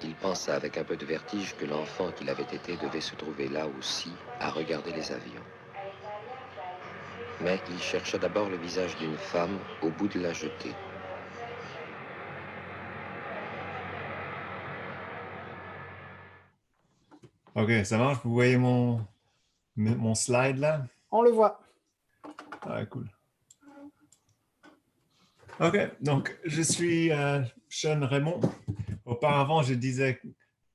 Il pensa avec un peu de vertige que l'enfant qu'il avait été devait se trouver là aussi, à regarder les avions. Mais il chercha d'abord le visage d'une femme au bout de la jetée. Ok, ça marche? Vous voyez mon slide là? On le voit. Ah, cool. Ok, donc je suis Sean Raymond. Auparavant, je disais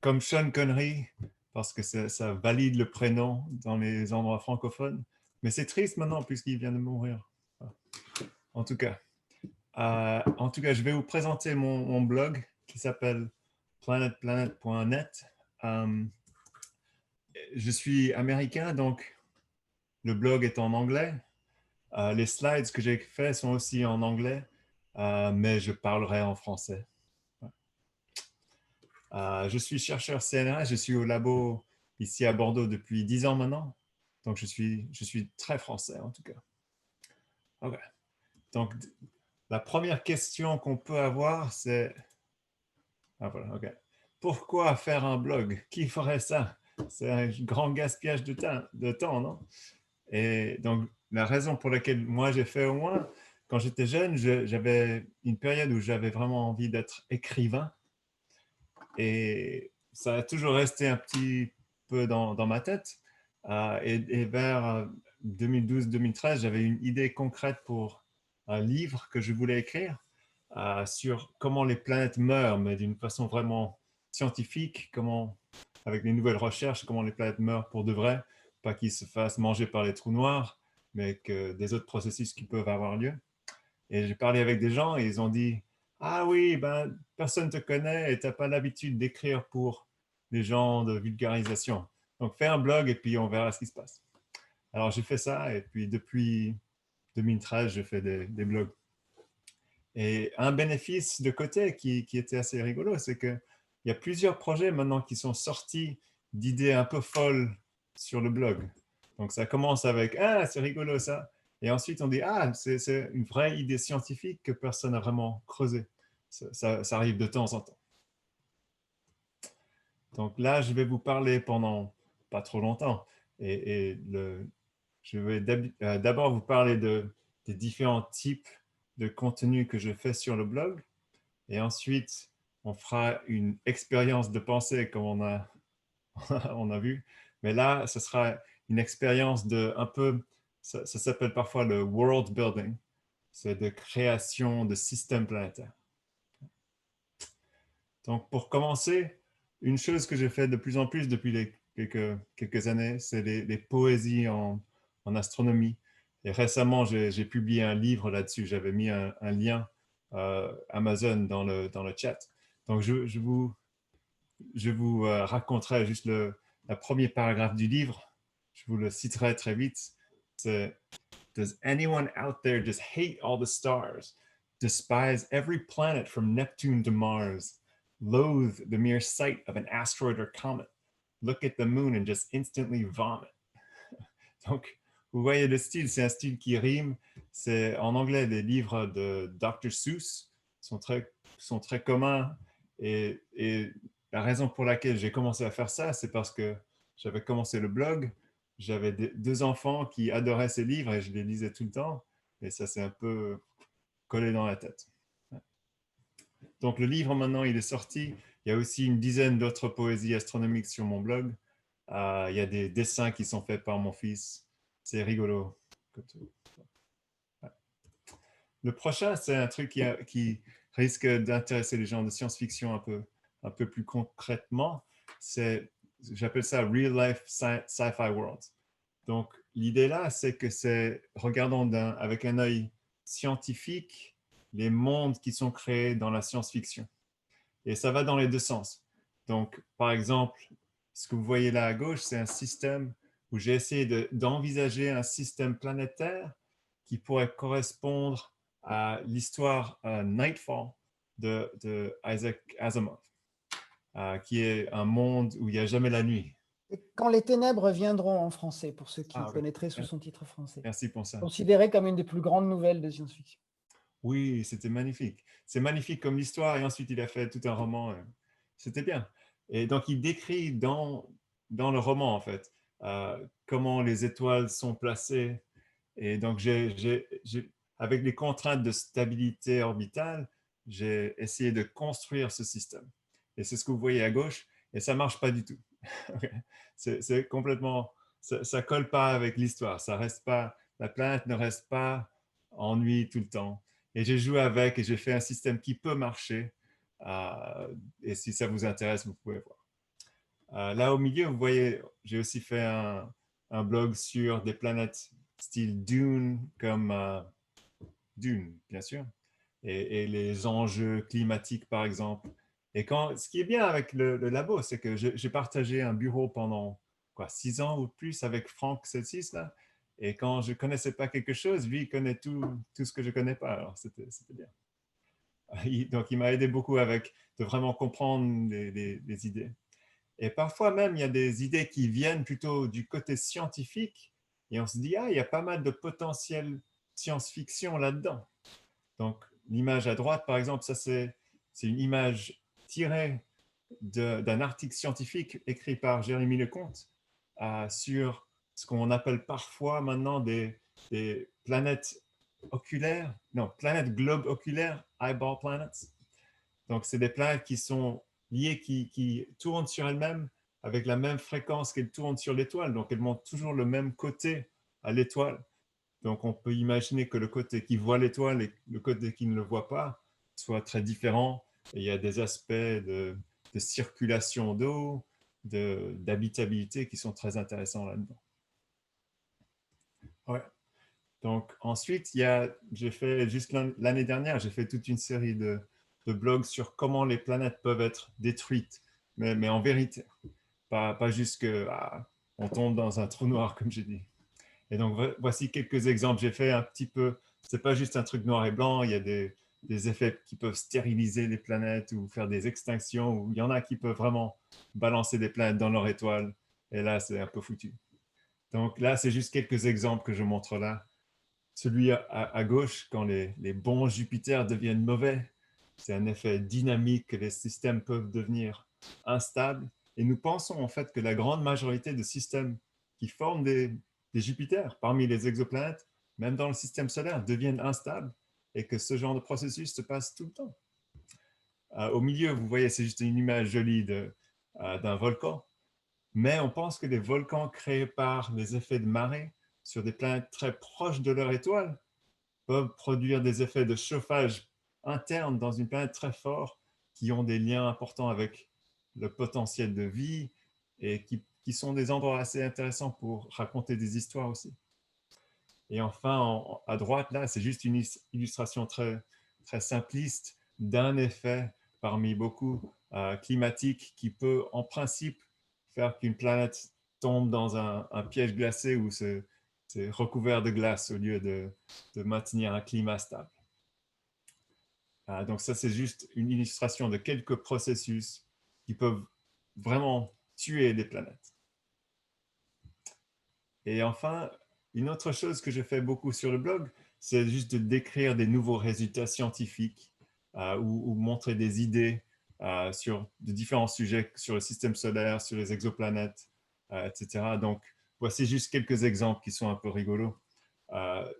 comme Sean Connery parce que ça valide le prénom dans les endroits francophones. Mais c'est triste maintenant puisqu'il vient de mourir. En tout cas, je vais vous présenter mon blog qui s'appelle planetplanet.net. Euh, je suis américain, donc le blog est en anglais. Les slides que j'ai faits sont aussi en anglais, mais je parlerai en français. Je suis chercheur CNRS, je suis au labo ici à Bordeaux depuis 10 ans maintenant, donc je suis très français en tout cas. Okay. Donc, la première question qu'on peut avoir, c'est voilà, okay. Pourquoi faire un blog? Qui ferait ça? C'est un grand gaspillage de temps, non? Et donc, la raison pour laquelle moi j'ai fait au moins, quand j'étais jeune, j'avais une période où j'avais vraiment envie d'être écrivain. Et ça a toujours resté un petit peu dans ma tête. Et vers 2012-2013, j'avais une idée concrète pour un livre que je voulais écrire sur comment les planètes meurent, mais d'une façon vraiment scientifique, avec les nouvelles recherches, comment les planètes meurent pour de vrai, pas qu'ils se fassent manger par les trous noirs, mais que des autres processus qui peuvent avoir lieu. Et j'ai parlé avec des gens et ils ont dit, ah oui, ben, personne ne te connaît et tu n'as pas l'habitude d'écrire pour les gens de vulgarisation. Donc fais un blog et puis on verra ce qui se passe. Alors j'ai fait ça et puis depuis 2013, je fais des blogs. Et un bénéfice de côté qui était assez rigolo, c'est qu'il y a plusieurs projets maintenant qui sont sortis d'idées un peu folles sur le blog. Donc ça commence avec ah, c'est rigolo ça. Et ensuite on dit ah, c'est une vraie idée scientifique que personne n'a vraiment creusé. Ça arrive de temps en temps. Donc là, je vais vous parler pendant pas trop longtemps. Je vais d'abord vous parler des différents types de contenus que je fais sur le blog. Et ensuite, on fera une expérience de pensée comme on a vu. Mais là, ce sera une expérience de un peu, ça s'appelle parfois le world building. C'est de création de systèmes planétaires. Donc, pour commencer, une chose que j'ai fait de plus en plus depuis quelques années, c'est les poésies en astronomie. Et récemment, j'ai publié un livre là-dessus. J'avais mis un lien Amazon dans le chat. Donc, je vous raconterai juste le premier paragraphe du livre. Je vous le citerai très vite. C'est Does anyone out there just hate all the stars, despise every planet from Neptune to Mars, loathe the mere sight of an asteroid or comet, look at the moon and just instantly vomit? Donc, vous voyez le style, c'est un style qui rime. C'est en anglais des livres de Dr. Seuss sont très communs. Et la raison pour laquelle j'ai commencé à faire ça, c'est parce que j'avais commencé le blog. J'avais deux enfants qui adoraient ces livres et je les lisais tout le temps. Et ça s'est un peu collé dans la tête. Donc le livre maintenant, il est sorti. Il y a aussi une dizaine d'autres poésies astronomiques sur mon blog. Il y a des dessins qui sont faits par mon fils. C'est rigolo. Le prochain, c'est un truc qui risque d'intéresser les gens de science-fiction un peu plus concrètement. J'appelle ça Real Life Sci-Fi World. Donc, l'idée là, c'est que regardons avec un œil scientifique les mondes qui sont créés dans la science-fiction. Et ça va dans les deux sens. Donc, par exemple, ce que vous voyez là à gauche, c'est un système où j'ai essayé d'envisager un système planétaire qui pourrait correspondre à l'histoire Nightfall de Isaac Asimov, qui est un monde où il n'y a jamais la nuit. Et Quand les ténèbres viendront en français, pour ceux qui Ah, okay. connaîtraient sous son titre français. Merci pour ça. Considéré comme une des plus grandes nouvelles de science-fiction. Oui, c'était magnifique. C'est magnifique comme l'histoire et ensuite il a fait tout un roman. C'était bien. Et donc, il décrit dans le roman, en fait, comment les étoiles sont placées. Et donc, avec les contraintes de stabilité orbitale, j'ai essayé de construire ce système. Et c'est ce que vous voyez à gauche, et ça ne marche pas du tout. C'est complètement, ça colle pas avec l'histoire. Ça reste pas, la planète ne reste pas en nuit tout le temps. Et j'ai joué avec et j'ai fait un système qui peut marcher. Et si ça vous intéresse, vous pouvez voir. Là au milieu, vous voyez, j'ai aussi fait un blog sur des planètes style Dune, comme Dune, bien sûr, et les enjeux climatiques, par exemple. Et ce qui est bien avec le labo, c'est que j'ai partagé un bureau pendant 6 ans ou plus avec Franck Celsis, là. Et quand je ne connaissais pas quelque chose, lui, il connaît tout ce que je ne connais pas. Alors, c'était bien. Donc, il m'a aidé beaucoup de vraiment comprendre les idées. Et parfois même, il y a des idées qui viennent plutôt du côté scientifique et on se dit, ah, il y a pas mal de potentiel science-fiction là-dedans. Donc, l'image à droite, par exemple, ça c'est une image tirée d'un article scientifique écrit par Jérémy Lecomte sur ce qu'on appelle parfois maintenant des planètes oculaires, non, planètes globes oculaires, eyeball planets. Donc, c'est des planètes qui sont liées, qui tournent sur elles-mêmes avec la même fréquence qu'elles tournent sur l'étoile. Donc, elles montrent toujours le même côté à l'étoile. Donc, on peut imaginer que le côté qui voit l'étoile et le côté qui ne le voit pas soient très différents. Et il y a des aspects de circulation d'eau, d'habitabilité qui sont très intéressants là-dedans. Ouais. Donc, ensuite, j'ai fait, juste l'année dernière, j'ai fait toute une série de blogs sur comment les planètes peuvent être détruites, mais en vérité. Pas juste qu'on tombe dans un trou noir, comme j'ai dit. Et donc, voici quelques exemples. J'ai fait un petit peu, c'est pas juste un truc noir et blanc, il y a des effets qui peuvent stériliser les planètes ou faire des extinctions, ou il y en a qui peuvent vraiment balancer des planètes dans leur étoile. Et là, c'est un peu foutu. Donc là, c'est juste quelques exemples que je montre là. Celui à gauche, quand les bons Jupiters deviennent mauvais, c'est un effet dynamique que les systèmes peuvent devenir instables. Et nous pensons en fait que la grande majorité de systèmes qui forment des Jupiters parmi les exoplanètes, même dans le système solaire, deviennent instables et que ce genre de processus se passe tout le temps. Au milieu, vous voyez, c'est juste une image jolie d'un volcan, mais on pense que les volcans créés par les effets de marée sur des planètes très proches de leur étoile peuvent produire des effets de chauffage interne dans une planète très fort qui ont des liens importants avec le potentiel de vie et qui sont des endroits assez intéressants pour raconter des histoires aussi. Et enfin, à droite, là, c'est juste une illustration très, très simpliste d'un effet parmi beaucoup climatique qui peut, en principe, faire qu'une planète tombe dans un piège glacé où c'est recouvert de glace au lieu de maintenir un climat stable. Donc ça, c'est juste une illustration de quelques processus qui peuvent vraiment tuer les planètes. Et enfin, une autre chose que je fais beaucoup sur le blog, c'est juste de décrire des nouveaux résultats scientifiques ou montrer des idées sur de différents sujets, sur le système solaire, sur les exoplanètes, etc. Donc, voici juste quelques exemples qui sont un peu rigolos.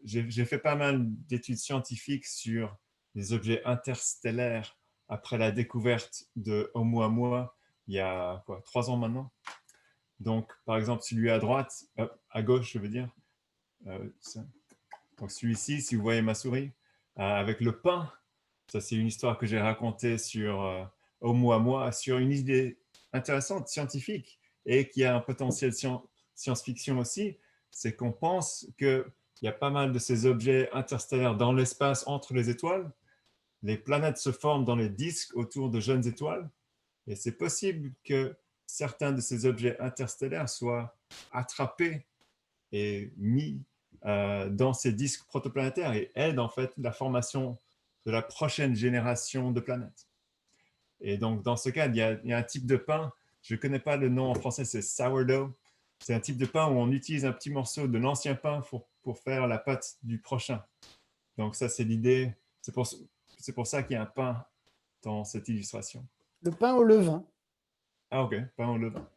J'ai fait pas mal d'études scientifiques sur les objets interstellaires après la découverte de Oumuamua il y a 3 ans maintenant. Donc, par exemple, celui à droite, à gauche, je veux dire. Donc, celui-ci, si vous voyez ma souris, avec le pain, ça c'est une histoire que j'ai racontée sur Oumuamua, sur une idée intéressante, scientifique, et qui a un potentiel science-fiction aussi, c'est qu'on pense qu'il y a pas mal de ces objets interstellaires dans l'espace entre les étoiles. Les planètes se forment dans les disques autour de jeunes étoiles, et c'est possible que certains de ces objets interstellaires soient attrapés et mis dans ces disques protoplanétaires et aident en fait la formation de la prochaine génération de planètes. Et donc, dans ce cas, il y a un type de pain, je ne connais pas le nom en français, c'est sourdough. C'est un type de pain où on utilise un petit morceau de l'ancien pain pour faire la pâte du prochain. Donc ça, c'est l'idée. C'est pour ça qu'il y a un pain dans cette illustration. Le pain au levain. Ah, ok, pas en levant.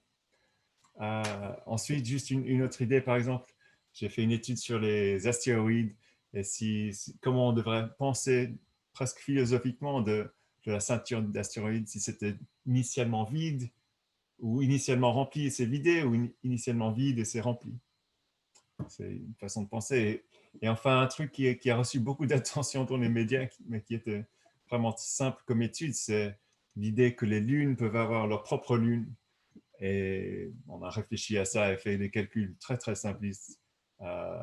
Ensuite, juste une autre idée, par exemple, j'ai fait une étude sur les astéroïdes et comment on devrait penser presque philosophiquement de la ceinture d'astéroïdes, si c'était initialement vide ou initialement rempli et c'est vidé ou initialement vide et c'est rempli. C'est une façon de penser. Et enfin, un truc qui a reçu beaucoup d'attention dans les médias, mais qui était vraiment simple comme étude, c'est l'idée que les lunes peuvent avoir leur propre lune. Et on a réfléchi à ça et fait des calculs très, très simplistes,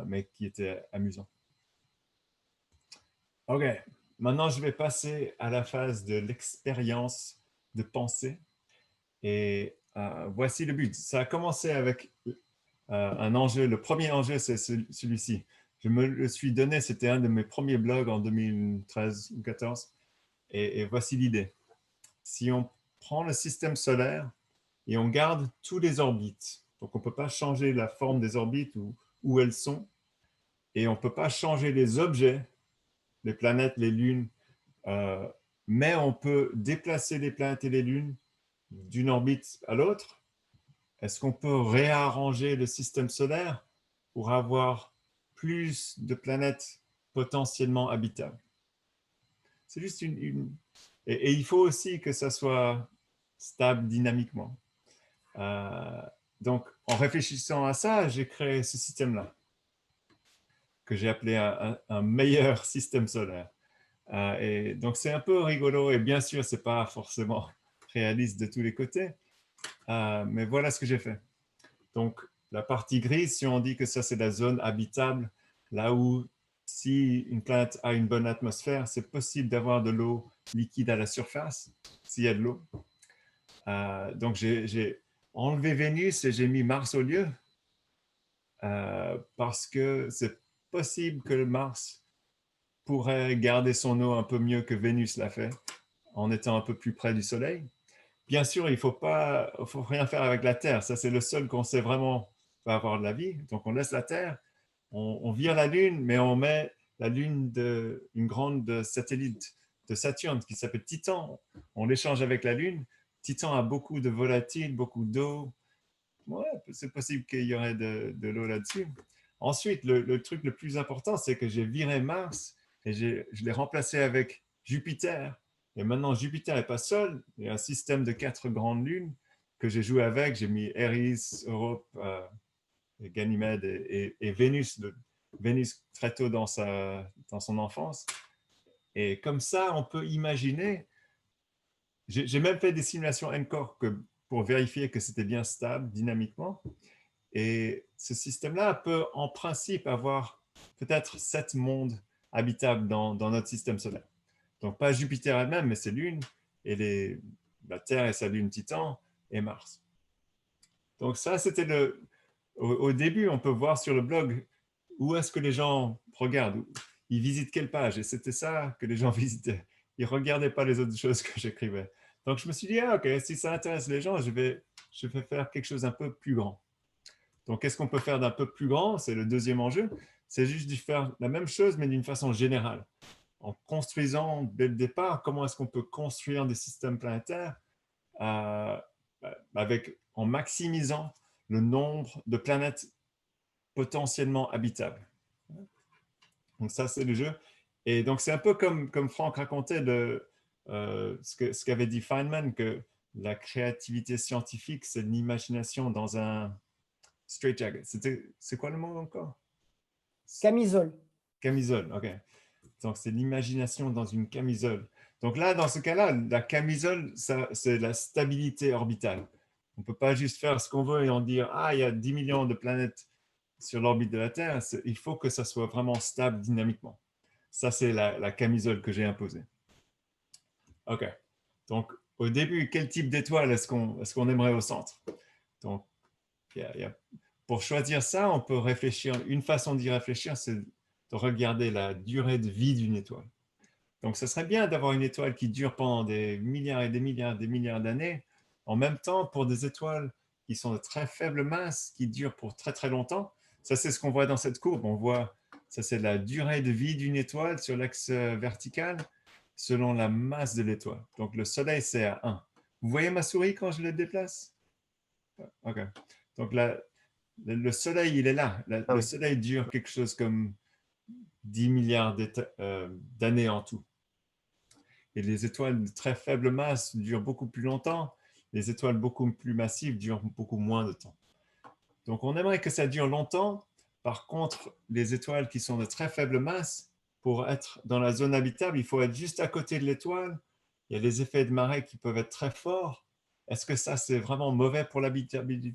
mais qui étaient amusants. OK, maintenant je vais passer à la phase de l'expérience de pensée. Et voici le but. Ça a commencé avec un enjeu. Le premier enjeu, c'est celui-ci. Je me le suis donné, c'était un de mes premiers blogs en 2013 ou 2014. Et voici l'idée. Si on prend le système solaire et on garde tous les orbites, donc on ne peut pas changer la forme des orbites ou où elles sont, et on ne peut pas changer les objets, les planètes, les lunes, euh, mais on peut déplacer les planètes et les lunes d'une orbite à l'autre. Est-ce qu'on peut réarranger le système solaire pour avoir plus de planètes potentiellement habitables? C'est juste et il faut aussi que ça soit stable dynamiquement. Euh, donc, en réfléchissant à ça, j'ai créé ce système-là, que j'ai appelé un meilleur système solaire. Et donc, c'est un peu rigolo, et bien sûr, ce n'est pas forcément réaliste de tous les côtés, mais voilà ce que j'ai fait. Donc, la partie grise, si on dit que ça, c'est la zone habitable, là où, si une planète a une bonne atmosphère, c'est possible d'avoir de l'eau liquide à la surface, s'il y a de l'eau. Donc, j'ai enlevé Vénus et j'ai mis Mars au lieu, parce que c'est possible que Mars pourrait garder son eau un peu mieux que Vénus l'a fait, en étant un peu plus près du Soleil. Bien sûr, il ne faut rien faire avec la Terre. Ça, c'est le seul qu'on sait vraiment va avoir de la vie. Donc, on laisse la Terre, on vire la Lune, mais on met la Lune d'une grande satellite de Saturne qui s'appelle Titan. On l'échange avec la Lune. Titan a beaucoup de volatiles, beaucoup d'eau. Ouais, c'est possible qu'il y aurait de l'eau là-dessus. Ensuite, le truc le plus important, c'est que j'ai viré Mars et je l'ai remplacé avec Jupiter. Et maintenant, Jupiter n'est pas seul. Il y a un système de 4 grandes lunes que j'ai joué avec. J'ai mis Eris, Europe, et Ganymède et Vénus. Vénus très tôt dans son enfance. Et comme ça, on peut imaginer. J'ai même fait des simulations encore pour vérifier que c'était bien stable dynamiquement. Et ce système-là peut en principe avoir peut-être 7 mondes habitables dans notre système solaire. Donc pas Jupiter elle-même, mais ses lunes, et la Terre et sa lune Titan, et Mars. Donc ça, c'était au début, on peut voir sur le blog où est-ce que les gens regardent, ils visitent quelle page, et c'était ça que les gens visitaient. Ils ne regardaient pas les autres choses que j'écrivais. Donc je me suis dit, ah, ok, si ça intéresse les gens, je vais faire quelque chose d'un peu plus grand. Donc, qu'est-ce qu'on peut faire d'un peu plus grand? C'est le deuxième enjeu. C'est juste de faire la même chose, mais d'une façon générale. En construisant dès le départ, comment est-ce qu'on peut construire des systèmes planétaires en maximisant le nombre de planètes potentiellement habitables. Donc, ça, c'est le jeu. Et donc, c'est un peu comme Franck racontait ce qu'avait dit Feynman, que la créativité scientifique, c'est l'imagination dans un straitjacket. C'est quoi le mot encore? Camisole. Camisole, ok. Donc, c'est l'imagination dans une camisole. Donc là, dans ce cas-là, la camisole, c'est la stabilité orbitale. On ne peut pas juste faire ce qu'on veut et en dire, ah, il y a 10 millions de planètes sur l'orbite de la Terre. Il faut que ça soit vraiment stable dynamiquement. Ça, c'est la camisole que j'ai imposée. OK. Donc, au début, quel type d'étoile est-ce qu'on aimerait au centre? Donc, pour choisir ça, on peut réfléchir. Une façon d'y réfléchir, c'est de regarder la durée de vie d'une étoile. Donc, ce serait bien d'avoir une étoile qui dure pendant des milliards et des milliards d'années. En même temps, pour des étoiles qui sont de très faible masse, qui durent pour très, très longtemps, ça, c'est ce qu'on voit dans cette courbe. On voit, ça, c'est la durée de vie d'une étoile sur l'axe vertical selon la masse de l'étoile. Donc, le Soleil, c'est à 1. Vous voyez ma souris quand je la déplace? OK. Donc, le Soleil, il est là. Ah Le oui. Soleil dure quelque chose comme 10 milliards d'années en tout. Et les étoiles de très faible masse durent beaucoup plus longtemps. Les étoiles beaucoup plus massives durent beaucoup moins de temps. Donc, on aimerait que ça dure longtemps. Par contre, les étoiles qui sont de très faible masse, pour être dans la zone habitable, il faut être juste à côté de l'étoile. Il y a les effets de marée qui peuvent être très forts. Est-ce que ça, c'est vraiment mauvais pour l'habitabilité?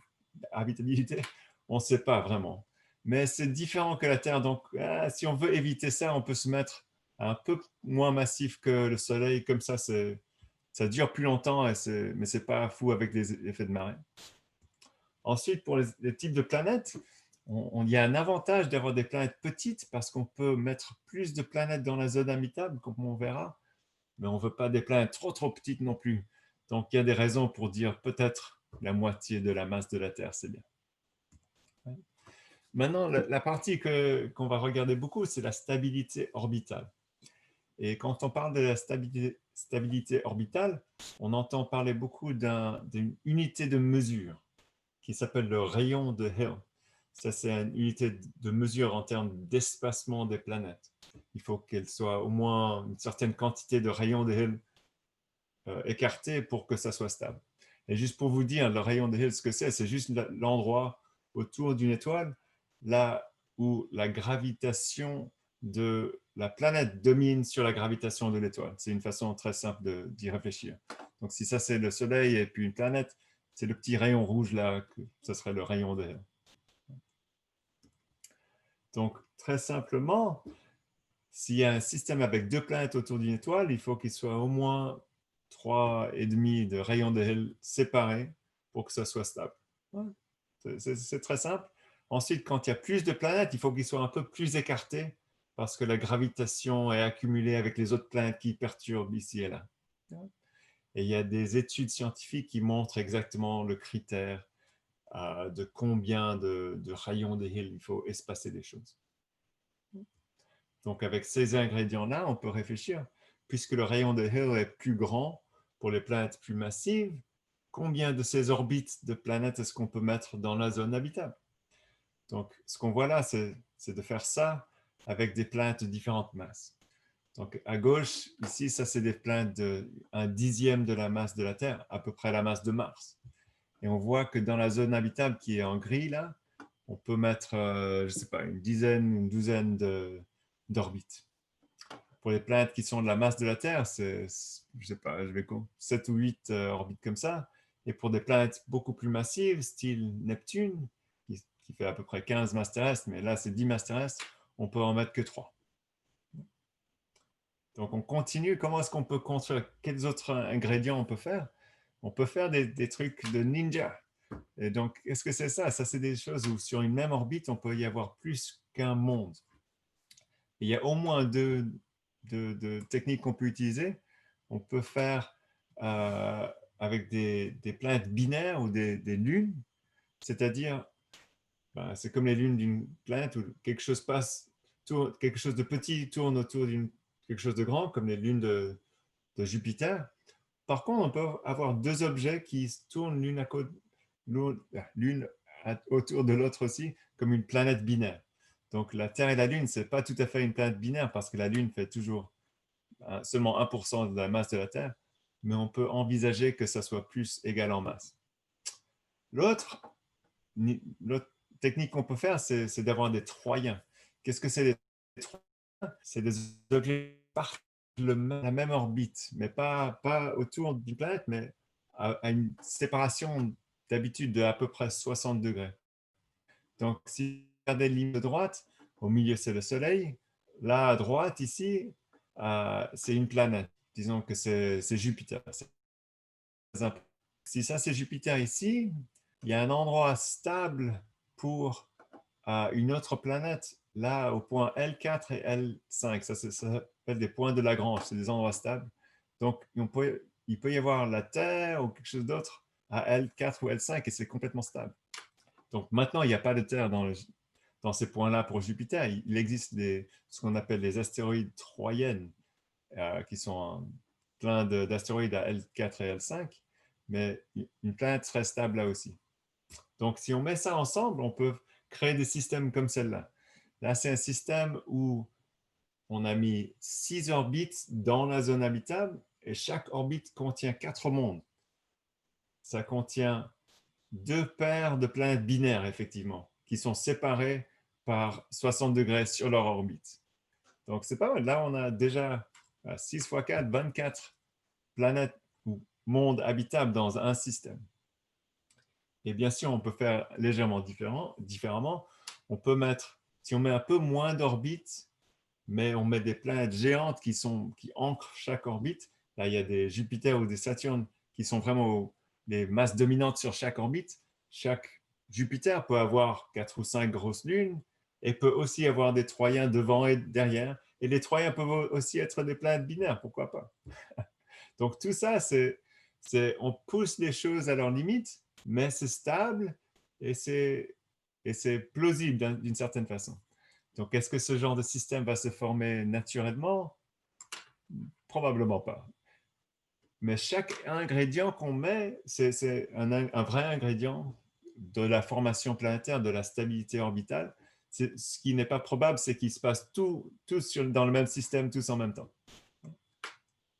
On ne sait pas vraiment. Mais c'est différent que la Terre. Donc, si on veut éviter ça, on peut se mettre un peu moins massif que le Soleil. Comme ça dure plus longtemps, mais ce n'est pas fou avec les effets de marée. Ensuite, pour les types de planètes, il y a un avantage d'avoir des planètes petites parce qu'on peut mettre plus de planètes dans la zone habitable, comme on verra, mais on ne veut pas des planètes trop petites non plus. Donc, il y a des raisons pour dire peut-être la moitié de la masse de la Terre, c'est bien. Maintenant, la partie qu'on va regarder beaucoup, c'est la stabilité orbitale. Et quand on parle de la stabilité orbitale, on entend parler beaucoup d'une unité de mesure qui s'appelle le rayon de Hill. Ça, c'est une unité de mesure en termes d'espacement des planètes. Il faut qu'elle soit au moins une certaine quantité de rayons de Hill écartés pour que ça soit stable. Et juste pour vous dire, le rayon de Hill, ce que c'est juste l'endroit autour d'une étoile, là où la gravitation de la planète domine sur la gravitation de l'étoile. C'est une façon très simple d'y réfléchir. Donc, si ça, c'est le Soleil et puis une planète, c'est le petit rayon rouge là, que ce serait le rayon de Hill. Donc, très simplement, s'il y a un système avec deux planètes autour d'une étoile, il faut qu'il soit au moins 3,5 de rayons de Hill séparés pour que ça soit stable. C'est très simple. Ensuite, quand il y a plus de planètes, il faut qu'ils soient un peu plus écartés parce que la gravitation est accumulée avec les autres planètes qui perturbent ici et là. Et il y a des études scientifiques qui montrent exactement le critère de combien de rayons de Hill il faut espacer des choses. Donc, avec ces ingrédients-là, on peut réfléchir, puisque le rayon de Hill est plus grand pour les planètes plus massives, combien de ces orbites de planètes est-ce qu'on peut mettre dans la zone habitable? Donc, ce qu'on voit là, c'est de faire ça avec des planètes de différentes masses. Donc, à gauche, ici, ça, c'est des planètes de 1/10 de la masse de la Terre, à peu près la masse de Mars. Et on voit que dans la zone habitable qui est en gris, là, on peut mettre, je ne sais pas, une dizaine, une douzaine d'orbites. Pour les planètes qui sont de la masse de la Terre, c'est, je sais pas, 7 ou 8 orbites comme ça. Et pour des planètes beaucoup plus massives, style Neptune, qui fait à peu près 15 masses terrestres, mais là c'est 10 masses terrestres, on peut en mettre que 3. Donc on continue. Comment est-ce qu'on peut construire? Quels autres ingrédients on peut faire? On peut faire des trucs de ninja. Et donc, qu'est-ce que c'est ça? Ça, c'est des choses où sur une même orbite, on peut y avoir plus qu'un monde. Et il y a au moins deux techniques qu'on peut utiliser. On peut faire avec des planètes binaires ou des lunes, c'est-à-dire, c'est comme les lunes d'une planète où quelque chose quelque chose de petit tourne autour de quelque chose de grand, comme les lunes de Jupiter. Par contre, on peut avoir deux objets qui tournent l'une autour de l'autre aussi, comme une planète binaire. Donc, la Terre et la Lune, ce n'est pas tout à fait une planète binaire parce que la Lune fait toujours seulement 1% de la masse de la Terre, mais on peut envisager que ça soit plus égal en masse. L'autre technique qu'on peut faire, c'est d'avoir des troyens. Qu'est-ce que c'est des troyens? C'est des objets qui partagent la même orbite, mais pas autour d'une planète, mais à une séparation d'habitude de à peu près 60 degrés. Donc, si vous regardez la ligne de droite, au milieu, c'est le Soleil. Là, à droite, ici, c'est une planète. Disons que c'est Jupiter. Si ça, c'est Jupiter ici, il y a un endroit stable pour une autre planète, là, au point L4 et L5. Ça s'appelle des points de Lagrange. C'est des endroits stables. Donc, il peut y avoir la Terre ou quelque chose d'autre à L4 ou L5 et c'est complètement stable. Donc maintenant, il n'y a pas de Terre dans ces points-là pour Jupiter. Il existe ce qu'on appelle les astéroïdes troyennes, qui sont plein d'astéroïdes à L4 et L5. mais une planète serait stable là aussi. Donc, si on met ça ensemble, on peut créer des systèmes comme celle-là. Là, c'est un système où on a mis 6 orbites dans la zone habitable et chaque orbite contient 4 mondes. Ça contient 2 paires de planètes binaires, effectivement, qui sont séparées par 60 degrés sur leur orbite. Donc, c'est pas mal. Là, on a déjà 6 x 4, 24 planètes ou mondes habitables dans un système. Et bien sûr, on peut faire légèrement différemment. On peut mettre, si on met un peu moins d'orbites, mais on met des planètes géantes qui ancrent chaque orbite. Là, il y a des Jupiter ou des Saturne qui sont vraiment les masses dominantes sur chaque orbite. Chaque Jupiter peut avoir 4 ou 5 grosses lunes et peut aussi avoir des Troyens devant et derrière. Et les Troyens peuvent aussi être des planètes binaires, pourquoi pas. Donc tout ça, on pousse les choses à leur limite, mais c'est stable et c'est plausible d'une certaine façon. Donc, est-ce que ce genre de système va se former naturellement? Probablement pas. Mais chaque ingrédient qu'on met, c'est un vrai ingrédient de la formation planétaire, de la stabilité orbitale. Ce qui n'est pas probable, c'est qu'il se passe tous dans le même système, tous en même temps.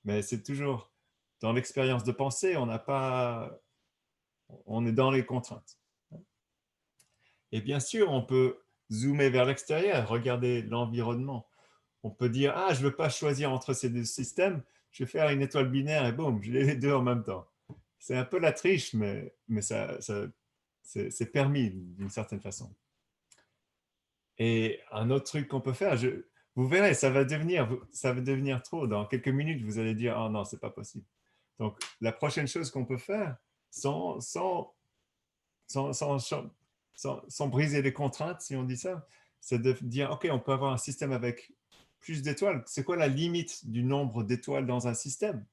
Mais c'est toujours, dans l'expérience de pensée, on est dans les contraintes. Et bien sûr, on peut zoomer vers l'extérieur, regarder l'environnement. On peut dire, ah, je ne veux pas choisir entre ces deux systèmes, je vais faire une étoile binaire et boum, j'ai les deux en même temps. C'est un peu la triche, mais c'est permis d'une certaine façon. Et un autre truc qu'on peut faire, vous verrez, ça va devenir trop. Dans quelques minutes, vous allez dire, oh non, c'est pas possible. Donc, la prochaine chose qu'on peut faire, sans briser les contraintes, si on dit ça, c'est de dire, OK, on peut avoir un système avec plus d'étoiles. C'est quoi la limite du nombre d'étoiles dans un système?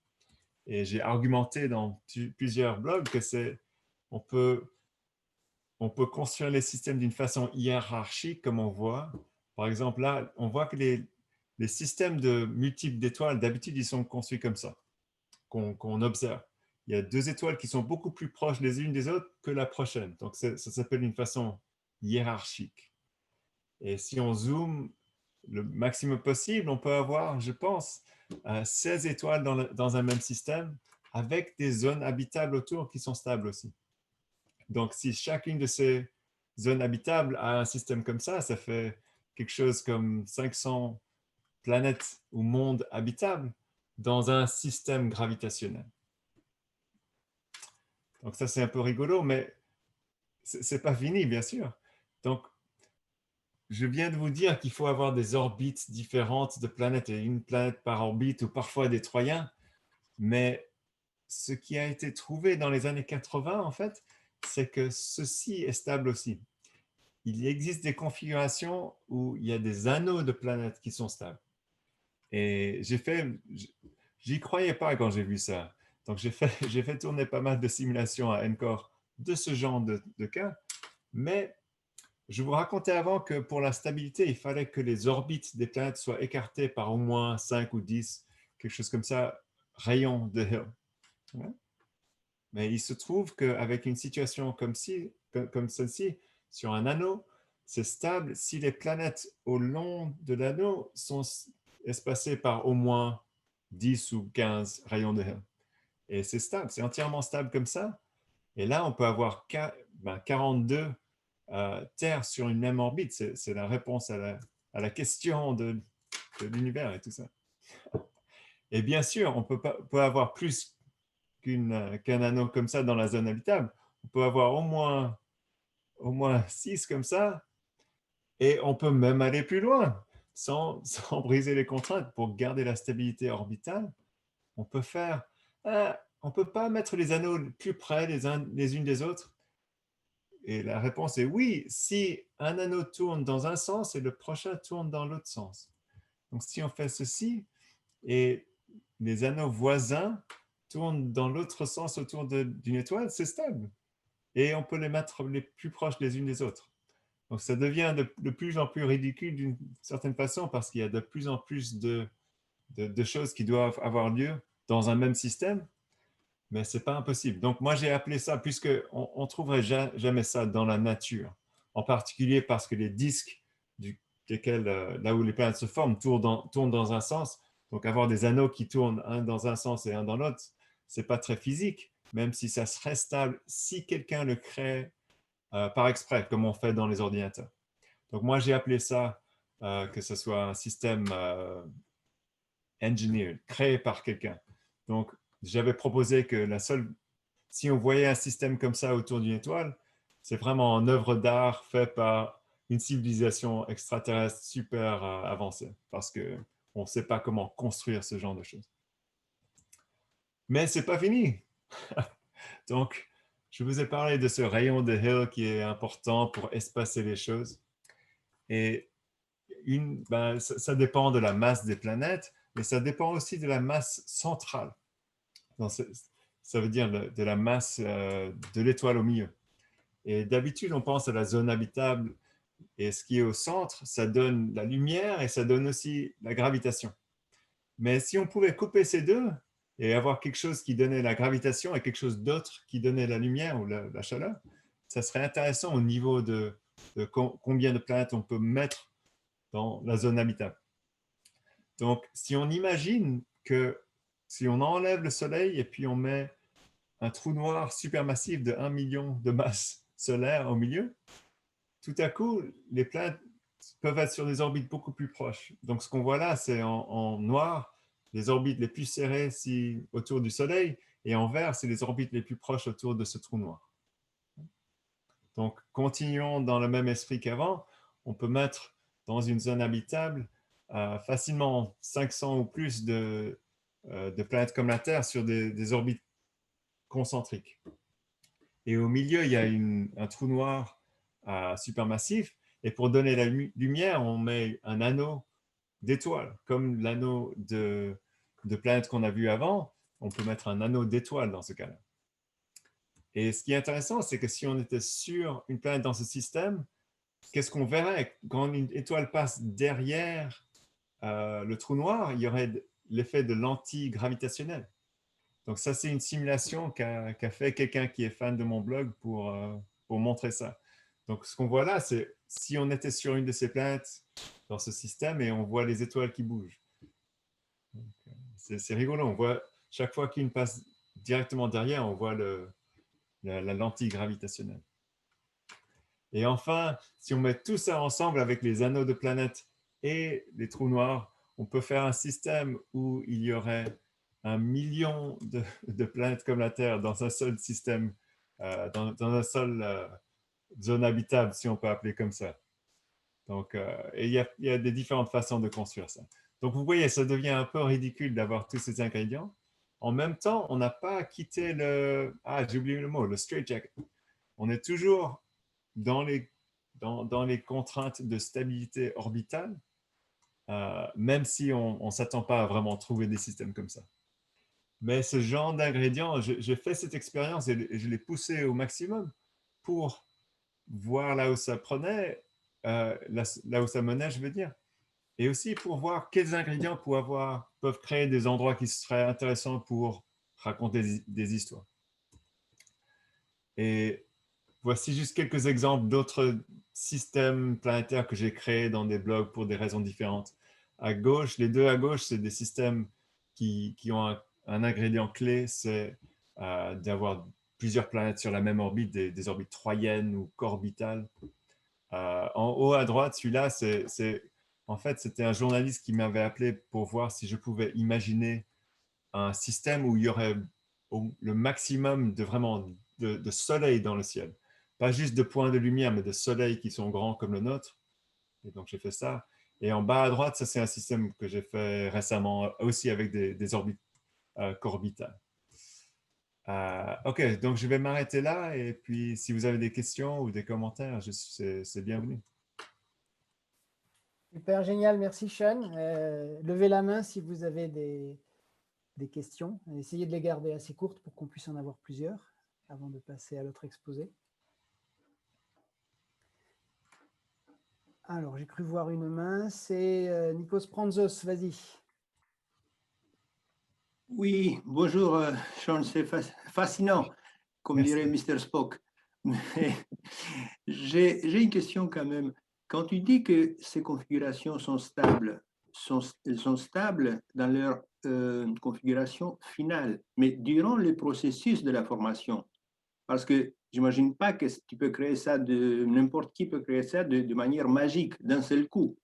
Et j'ai argumenté dans plusieurs blogs que on peut construire les systèmes d'une façon hiérarchique, comme on voit. Par exemple, là, on voit que les systèmes de multiples d'étoiles, d'habitude, ils sont construits comme ça, qu'on observe. Il y a 2 étoiles qui sont beaucoup plus proches les unes des autres que la prochaine. Donc, ça s'appelle une façon hiérarchique. Et si on zoome le maximum possible, on peut avoir, je pense, 16 étoiles dans un même système avec des zones habitables autour qui sont stables aussi. Donc, si chacune de ces zones habitables a un système comme ça fait quelque chose comme 500 planètes ou mondes habitables dans un système gravitationnel. Donc ça, c'est un peu rigolo, mais c'est pas fini, bien sûr. Donc, je viens de vous dire qu'il faut avoir des orbites différentes de planètes, et une planète par orbite ou parfois des Troyens, mais ce qui a été trouvé dans les années 80, en fait, c'est que ceci est stable aussi. Il existe des configurations où il y a des anneaux de planètes qui sont stables. Et j'y croyais pas quand j'ai vu ça. Donc, j'ai fait tourner pas mal de simulations à NCORE de ce genre de cas, mais je vous racontais avant que pour la stabilité, il fallait que les orbites des planètes soient écartées par au moins 5 ou 10, quelque chose comme ça, rayons de Hill. Ouais. Mais il se trouve qu'avec une situation comme celle-ci, sur un anneau, c'est stable si les planètes au long de l'anneau sont espacées par au moins 10 ou 15 rayons de Hill. Et c'est stable, c'est entièrement stable comme ça. Et là, on peut avoir 42 Terre sur une même orbite. C'est la réponse à la question de l'univers et tout ça. Et bien sûr, on peut avoir plus qu'un anneau comme ça dans la zone habitable. On peut avoir au moins 6 comme ça, et on peut même aller plus loin sans briser les contraintes pour garder la stabilité orbitale. On peut faire, on peut pas mettre les anneaux plus près les unes des autres. Et la réponse est oui, si un anneau tourne dans un sens et le prochain tourne dans l'autre sens. Donc, si on fait ceci et les anneaux voisins tournent dans l'autre sens autour d'une étoile, c'est stable. Et on peut les mettre les plus proches les unes des autres. Donc, ça devient de plus en plus ridicule d'une certaine façon parce qu'il y a de plus en plus de choses qui doivent avoir lieu dans un même système. mais ce n'est pas impossible. Donc, moi, j'ai appelé ça, puisque on ne trouverait jamais ça dans la nature, en particulier parce que les disques desquels, là où les planètes se forment tournent dans un sens. Donc, avoir des anneaux qui tournent un dans un sens et un dans l'autre, ce n'est pas très physique, même si ça serait stable si quelqu'un le crée par exprès, comme on fait dans les ordinateurs. Donc, moi, j'ai appelé ça que ce soit un système engineered, créé par quelqu'un. Donc, j'avais proposé que si on voyait un système comme ça autour d'une étoile, c'est vraiment une œuvre d'art faite par une civilisation extraterrestre super avancée, parce qu'on ne sait pas comment construire ce genre de choses. Mais c'est pas fini. Donc, je vous ai parlé de ce rayon de Hill qui est important pour espacer les choses. Et ça dépend de la masse des planètes, mais ça dépend aussi de la masse centrale. Donc, ça veut dire de la masse de l'étoile au milieu. Et d'habitude, on pense à la zone habitable et ce qui est au centre, ça donne la lumière et ça donne aussi la gravitation. Mais si on pouvait couper ces deux et avoir quelque chose qui donnait la gravitation et quelque chose d'autre qui donnait la lumière ou la chaleur, ça serait intéressant au niveau de combien de planètes on peut mettre dans la zone habitable. Donc, si on imagine que si on enlève le Soleil et puis on met un trou noir supermassif de 1 million de masses solaires au milieu, tout à coup, les planètes peuvent être sur des orbites beaucoup plus proches. Donc, ce qu'on voit là, c'est en noir les orbites les plus serrées autour du Soleil, et en vert, c'est les orbites les plus proches autour de ce trou noir. Donc, continuons dans le même esprit qu'avant. On peut mettre dans une zone habitable facilement 500 ou plus de planètes comme la Terre sur des orbites concentriques. Et au milieu, il y a un trou noir supermassif. Et pour donner la lumière, on met un anneau d'étoiles, comme l'anneau de planète qu'on a vu avant. On peut mettre un anneau d'étoiles dans ce cas-là. Et ce qui est intéressant, c'est que si on était sur une planète dans ce système, qu'est-ce qu'on verrait? Quand une étoile passe derrière le trou noir, il y aurait l'effet de l'anti-gravitationnel. Donc ça, c'est une simulation qu'a fait quelqu'un qui est fan de mon blog pour montrer ça. Donc ce qu'on voit là, c'est si on était sur une de ces planètes dans ce système et on voit les étoiles qui bougent. C'est rigolo, on voit chaque fois qu'une passe directement derrière, on voit la lentille gravitationnelle. Et enfin, si on met tout ça ensemble avec les anneaux de planètes et les trous noirs, on peut faire un système où il y aurait 1 million de planètes comme la Terre dans un seul système, dans une seule zone habitable, si on peut appeler comme ça. Donc, et il y a des différentes façons de construire ça. Donc, vous voyez, ça devient un peu ridicule d'avoir tous ces ingrédients. En même temps, on n'a pas quitté j'ai oublié le mot, le straitjacket. On est toujours dans les contraintes de stabilité orbitale, même si on ne s'attend pas à vraiment trouver des systèmes comme ça. Mais ce genre d'ingrédients, j'ai fait cette expérience et je l'ai poussé au maximum pour voir là où ça prenait, là où ça menait, je veux dire. Et aussi pour voir quels ingrédients peuvent créer des endroits qui seraient intéressants pour raconter des histoires. Et voici juste quelques exemples d'autres systèmes planétaires que j'ai créés dans des blogs pour des raisons différentes. À gauche, les deux à gauche, c'est des systèmes qui ont un ingrédient clé, c'est d'avoir plusieurs planètes sur la même orbite, des orbites troyennes ou corbitales. En haut à droite, celui-là, en fait, c'était un journaliste qui m'avait appelé pour voir si je pouvais imaginer un système où il y aurait le maximum de soleil dans le ciel. Pas juste de points de lumière, mais de soleils qui sont grands comme le nôtre. Et donc, j'ai fait ça. Et en bas à droite, ça, c'est un système que j'ai fait récemment, aussi avec des orbites corbitales. OK, donc je vais m'arrêter là. Et puis, si vous avez des questions ou des commentaires, c'est bienvenu. Super, génial, merci Sean. Levez la main si vous avez des questions. Essayez de les garder assez courtes pour qu'on puisse en avoir plusieurs avant de passer à l'autre exposé. Alors, j'ai cru voir une main, c'est Nikos Pranzos, vas-y. Oui, bonjour, Sean, c'est fascinant, comme dirait Merci. Mr. Spock. Mais j'ai une question quand même. Quand tu dis que ces configurations sont stables, elles sont stables dans leur configuration finale, mais durant le processus de la formation, parce que j'imagine pas que tu peux créer ça n'importe qui peut créer ça de manière magique, d'un seul coup.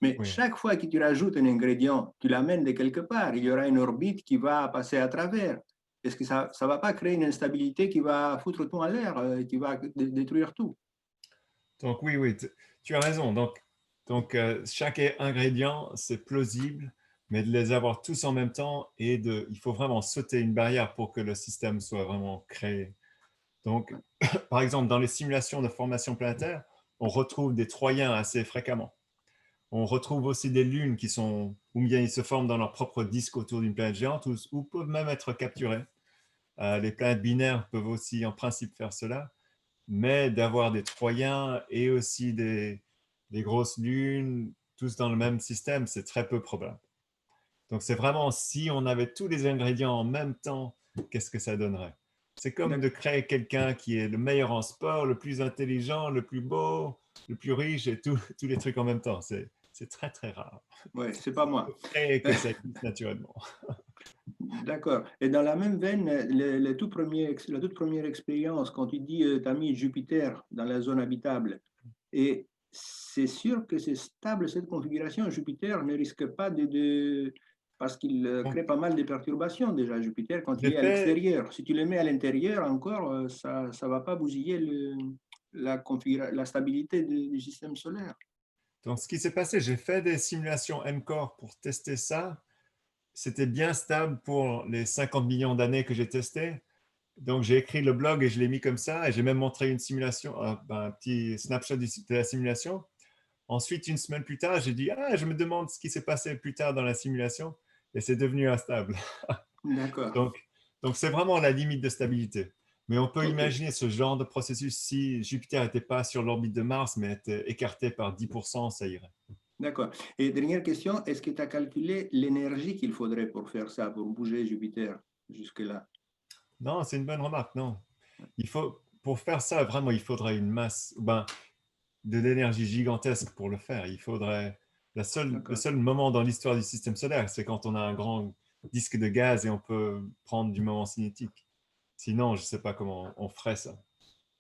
Mais Oui. chaque fois que tu rajoutes un ingrédient, tu l'amènes de quelque part, il y aura une orbite qui va passer à travers. Est-ce que ça ne va pas créer une instabilité qui va foutre tout en l'air, qui va détruire tout? Donc oui, oui, tu as raison. Donc, chaque ingrédient, c'est plausible, mais de les avoir tous en même temps il faut vraiment sauter une barrière pour que le système soit vraiment créé. Donc, par exemple, dans les simulations de formation planétaire, on retrouve des Troyens assez fréquemment. On retrouve aussi des lunes ou bien ils se forment dans leur propre disque autour d'une planète géante ou peuvent même être capturés. Les planètes binaires peuvent aussi, en principe, faire cela, mais d'avoir des Troyens et aussi des grosses lunes, tous dans le même système, c'est très peu probable. Donc, c'est vraiment si on avait tous les ingrédients en même temps, qu'est-ce que ça donnerait? C'est comme de créer quelqu'un qui est le meilleur en sport, le plus intelligent, le plus beau, le plus riche et tous les trucs en même temps. C'est très, très rare. Oui, c'est pas moi. Et que ça existe naturellement. D'accord. Et dans la même veine, la toute première expérience, quand tu dis tu as mis Jupiter dans la zone habitable, et c'est sûr que c'est stable cette configuration. Jupiter ne risque pas parce qu'il Donc, crée pas mal de perturbations déjà, Jupiter, quand il j'ai est à fait, l'extérieur. Si tu le mets à l'intérieur encore, ça ne va pas bousiller la stabilité du système solaire. donc, ce qui s'est passé, j'ai fait des simulations NCORE pour tester ça. C'était bien stable pour les 50 millions d'années que j'ai testé. Donc, j'ai écrit le blog et je l'ai mis comme ça. Et j'ai même montré une simulation, un petit snapshot de la simulation. Ensuite, une semaine plus tard, j'ai dit, ah, je me demande ce qui s'est passé plus tard dans la simulation. Et c'est devenu instable. D'accord. Donc, donc c'est vraiment la limite de stabilité. Mais on peut OK. imaginer ce genre de processus si Jupiter n'était pas sur l'orbite de Mars, mais était écarté par 10%, ça irait. D'accord. Et dernière question, est-ce que tu as calculé l'énergie qu'il faudrait pour faire ça, pour bouger Jupiter jusque-là? Non, c'est une bonne remarque, non. Pour faire ça, vraiment, il faudrait une masse, de l'énergie gigantesque pour le faire. Le D'accord. seul moment dans l'histoire du système solaire, c'est quand on a un grand disque de gaz et on peut prendre du moment cinétique. Sinon, je ne sais pas comment on ferait ça.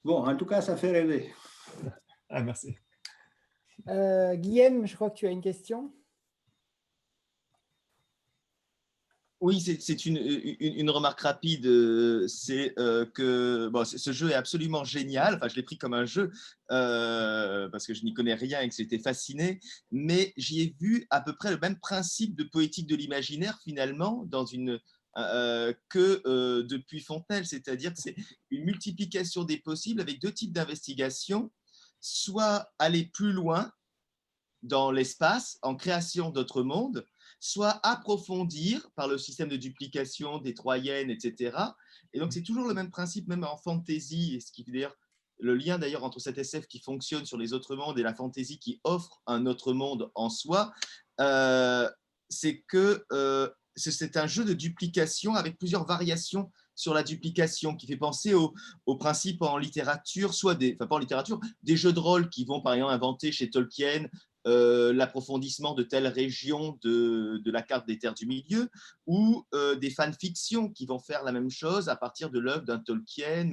Bon, en tout cas, ça fait rêver. Ah, merci. Guillaume, je crois que tu as une question. Oui, c'est une remarque rapide. C'est que bon, ce jeu est absolument génial. Enfin, je l'ai pris comme un jeu parce que je n'y connais rien et que j'étais fasciné. Mais j'y ai vu à peu près le même principe de poétique de l'imaginaire finalement que depuis Fontenelle, c'est-à-dire que c'est une multiplication des possibles avec deux types d'investigations, soit aller plus loin dans l'espace en création d'autres mondes, soit approfondir par le système de duplication des troyennes, etc. Et donc, c'est toujours le même principe, même en fantasy, et ce qui d'ailleurs le lien d'ailleurs entre cette SF qui fonctionne sur les autres mondes et la fantasy qui offre un autre monde en soi, c'est que c'est un jeu de duplication avec plusieurs variations sur la duplication qui fait penser au principe en littérature, pas en littérature, des jeux de rôle qui vont par exemple inventer chez Tolkien l'approfondissement de telle région de la carte des terres du milieu, ou des fanfictions qui vont faire la même chose à partir de l'œuvre d'un Tolkien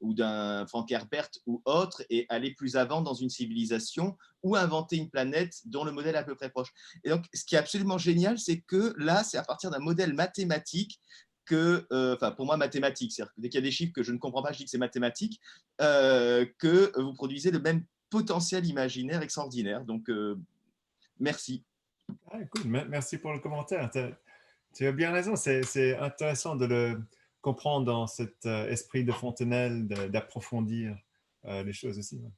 ou d'un Frank Herbert ou autre, et aller plus avant dans une civilisation ou inventer une planète dont le modèle est à peu près proche. Et donc, ce qui est absolument génial, c'est que là, c'est à partir d'un modèle mathématique enfin pour moi mathématique, c'est-à-dire que dès qu'il y a des chiffres que je ne comprends pas, je dis que c'est mathématique, que vous produisez le même potentiel imaginaire extraordinaire. Donc, merci. Ah, cool. Merci pour le commentaire. Tu as bien raison. C'est intéressant de le comprendre dans cet esprit de Fontenelle, d'approfondir les choses aussi. Ouais.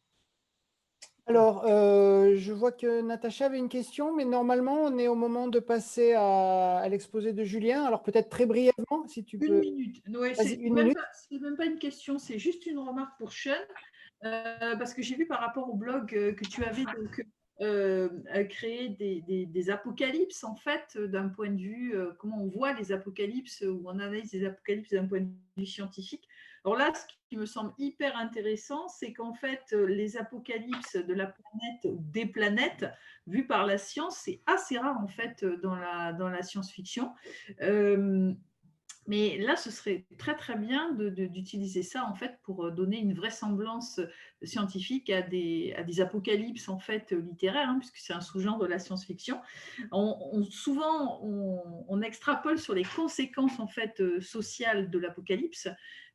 Alors, je vois que Natacha avait une question, mais normalement, on est au moment de passer à l'exposé de Julien. Alors, peut-être très brièvement, si tu Une peux. minute. Ouais, Vas-y, c'est une même minute. même pas une question, c'est juste une remarque pour Sean, parce que j'ai vu par rapport au blog que tu avais, donc créer des apocalypses, en fait, d'un point de vue, comment on voit les apocalypses, ou on analyse les apocalypses d'un point de vue scientifique. Alors là, ce qui me semble hyper intéressant, c'est qu'en fait, les apocalypses de la planète ou des planètes, vues par la science, c'est assez rare, en fait, dans la science-fiction. Mais là, ce serait très très bien d'utiliser ça en fait pour donner une vraisemblance scientifique à des apocalypses en fait littéraires, hein, puisque c'est un sous-genre de la science-fiction. Souvent, on extrapole sur les conséquences en fait sociales de l'apocalypse,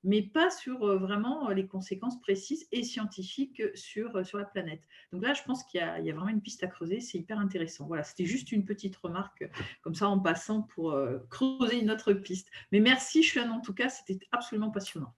mais pas sur vraiment les conséquences précises et scientifiques sur la planète. Donc là, je pense qu'il y a vraiment une piste à creuser. C'est hyper intéressant. Voilà, c'était juste une petite remarque comme ça en passant pour creuser une autre piste. Mais merci, Xuan, en tout cas, c'était absolument passionnant.